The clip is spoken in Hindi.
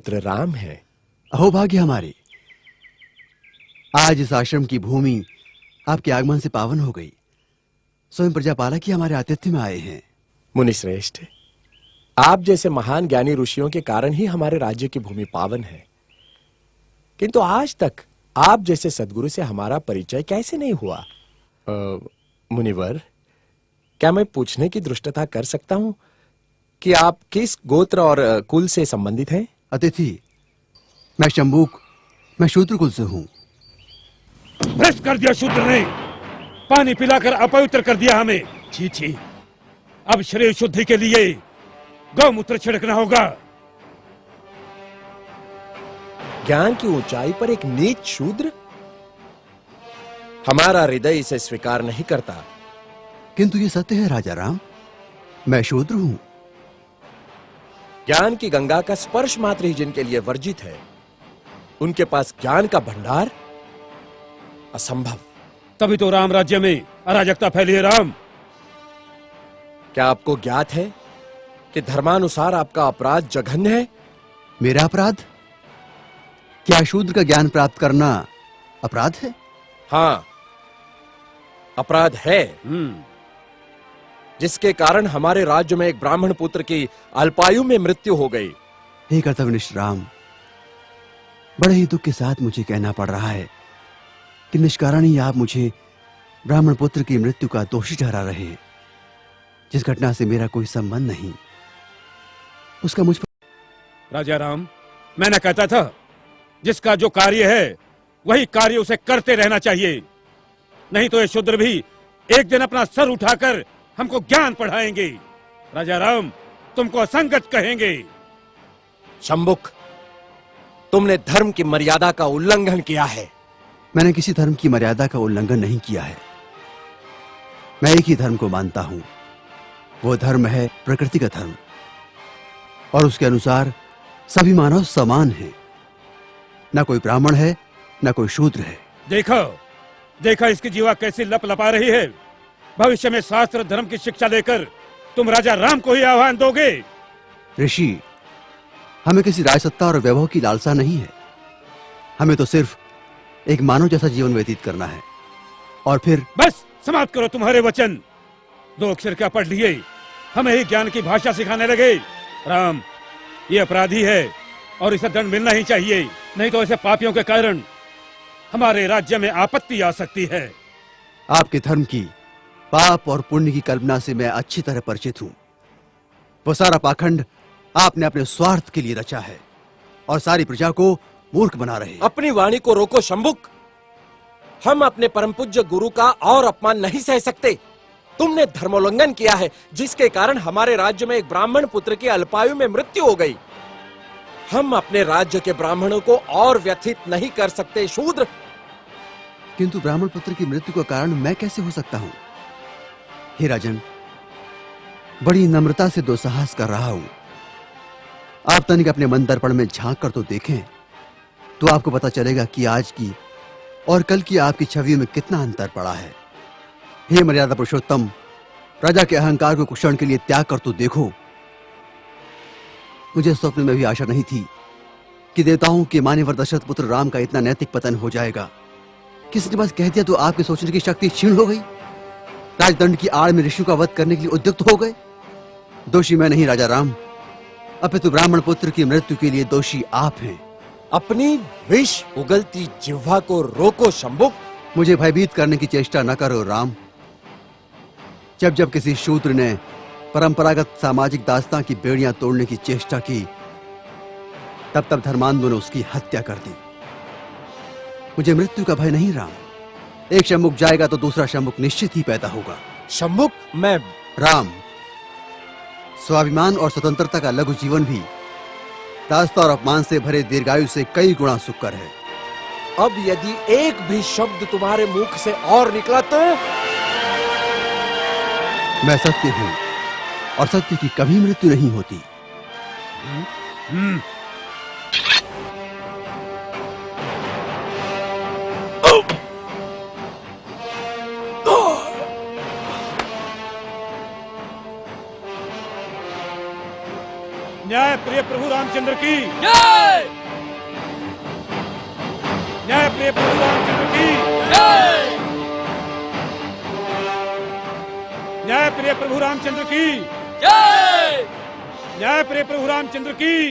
पुत्र राम है। अहो भाग्य हमारे, आज इस आश्रम की भूमि आपके आगमन से पावन हो गई। स्वयं प्रजापालक ही हमारे आतिथ्य में आए हैं। मुनिश्रेष्ठ, आप जैसे महान ज्ञानी ऋषियों के कारण ही हमारे राज्य की भूमि पावन है, किंतु आज तक आप जैसे सद्गुरु से हमारा परिचय कैसे नहीं हुआ? मुनिवर, क्या मैं पूछने की धृष्टता कर सकता हूं कि आप किस गोत्र और कुल से संबंधित हैं? अतिथि, मैं शंबुक, मैं शूद्र कुल से हूं। भ्रष्ट कर दिया शूद्र ने, पानी पिलाकर अपवित्र कर दिया हमें। छी छी, अब शरीर शुद्धि के लिए गौमूत्र छिड़कना होगा। ज्ञान की ऊंचाई पर एक नीच शूद्र? हमारा हृदय इसे स्वीकार नहीं करता। किंतु ये सत्य है राजा राम, मैं शूद्र हूं। ज्ञान की गंगा का स्पर्श मात्र ही जिनके लिए वर्जित है, उनके पास ज्ञान का भंडार असंभव। तभी तो राम राज्य में अराजकता फैली है। राम, क्या आपको ज्ञात है कि धर्मानुसार आपका अपराध जघन्य है? मेरा अपराध? क्या शूद्र का ज्ञान प्राप्त करना अपराध है? हाँ, अपराध है, जिसके कारण हमारे राज्य में एक ब्राह्मण पुत्र की अल्पायु में मृत्यु हो गई। हे कर्तव्यनिष्ठ राम, बड़े ही दुख के साथ मुझे कहना पड़ रहा है कि निष्कारण ही आप मुझे ब्राह्मण पुत्र की मृत्यु का दोषी ठहरा रहे हैं, जिस घटना से मेरा कोई संबंध नहीं, उसका मुझ पर। राजा राम, मैं न कहता था जिसका जो कार्य है वही कार्य उसे करते रहना चाहिए, नहीं तो ये शूद्र भी एक दिन अपना सर उठाकर हमको ज्ञान पढ़ाएंगे। राजा राम, तुमको असंगत कहेंगे। शंबुक, तुमने धर्म की मर्यादा का उल्लंघन किया है। मैंने किसी धर्म की मर्यादा का उल्लंघन नहीं किया है। मैं एक ही धर्म को मानता हूं, वो धर्म है प्रकृति का धर्म, और उसके अनुसार सभी मानव समान हैं। न कोई ब्राह्मण है, न कोई शूद्र है। देखो देखो इसकी जीवा कैसी लप लपा रही है। भविष्य में शास्त्र धर्म की शिक्षा लेकर तुम राजा राम को ही आह्वान दोगे। ऋषि, हमें किसी राजसत्ता और वैभव की लालसा नहीं है। हमें तो सिर्फ एक मानव जैसा जीवन व्यतीत करना है, और फिर बस समाप्त करो तुम्हारे वचन। 2 अक्षर क्या पढ़ लिए, हमें ही ज्ञान की भाषा सिखाने लगे। राम, ये अपराधी है और इसे दंड मिलना ही चाहिए, नहीं तो ऐसे पापियों के कारण हमारे राज्य में आपत्ति आ सकती है। आपके धर्म की पाप और पुण्य की कल्पना से मैं अच्छी तरह परिचित हूं। वो सारा पाखंड आपने अपने स्वार्थ के लिए रचा है और सारी प्रजा को मूर्ख बना रहे हैं। अपनी वाणी को रोको शंबुक। हम अपने परम पूज्य गुरु का और अपमान नहीं सह सकते। तुमने धर्मोल्लंघन किया है, जिसके कारण हमारे राज्य में एक ब्राह्मण पुत्र की अल्पायु में मृत्यु हो गई। हम अपने राज्य के ब्राह्मणों को और व्यथित नहीं कर सकते शूद्र। किंतु ब्राह्मण पुत्र की मृत्यु का कारण मैं कैसे हो सकता हूं? हे राजन, बड़ी नम्रता से दुस्साहस कर रहा हूं। आप तनिक अपने मन दर्पण में झांक कर तो देखें, तो आपको पता चलेगा कि आज की और कल की आपकी छवियों में कितना अंतर पड़ा है। हे मर्यादा पुरुषोत्तम, प्रजा के अहंकार को कुछ क्षण के लिए त्याग कर तो देखो। मुझे स्वप्न में भी आशा नहीं थी कि देवताओं के मान्यवर दशरथ पुत्र राम का इतना नैतिक पतन हो जाएगा। किसी ने बस कह दिया तो आपके सोचने की शक्ति क्षीण हो गई। राजदंड की आड़ में ऋषियों का वध करने के लिए उद्युक्त हो गए। दोषी मैं नहीं राजा राम, अपितु ब्राह्मण पुत्र की मृत्यु के लिए दोषी आप हैं। अपनी विष उगलती जिह्वा को रोको शंबुक। मुझे भयभीत करने की चेष्टा न करो राम। जब जब किसी शूद्र ने परंपरागत सामाजिक दास्तां की बेड़ियां तोड़ने की चेष्टा की, तब तब धर्मांधों ने उसकी हत्या कर दी। मुझे मृत्यु का भय नहीं राम। एक शंबुक जाएगा तो दूसरा शंबुक निश्चित ही पैदा होगा। शंबुक, मैं राम, स्वाभिमान और स्वतंत्रता का लघु जीवन भी दास्ता और अपमान से भरे दीर्घायु से कई गुणा सुकर है। अब यदि एक भी शब्द तुम्हारे मुख से और निकला तो मैं सत्य हूं और सत्य की कभी मृत्यु नहीं होती। न्याय प्रिय प्रभु रामचंद्र की जय। न्याय प्रिय प्रभु रामचंद्र की न्याय प्रिय प्रभु रामचंद्र की न्याय प्रिय प्रभु रामचंद्र की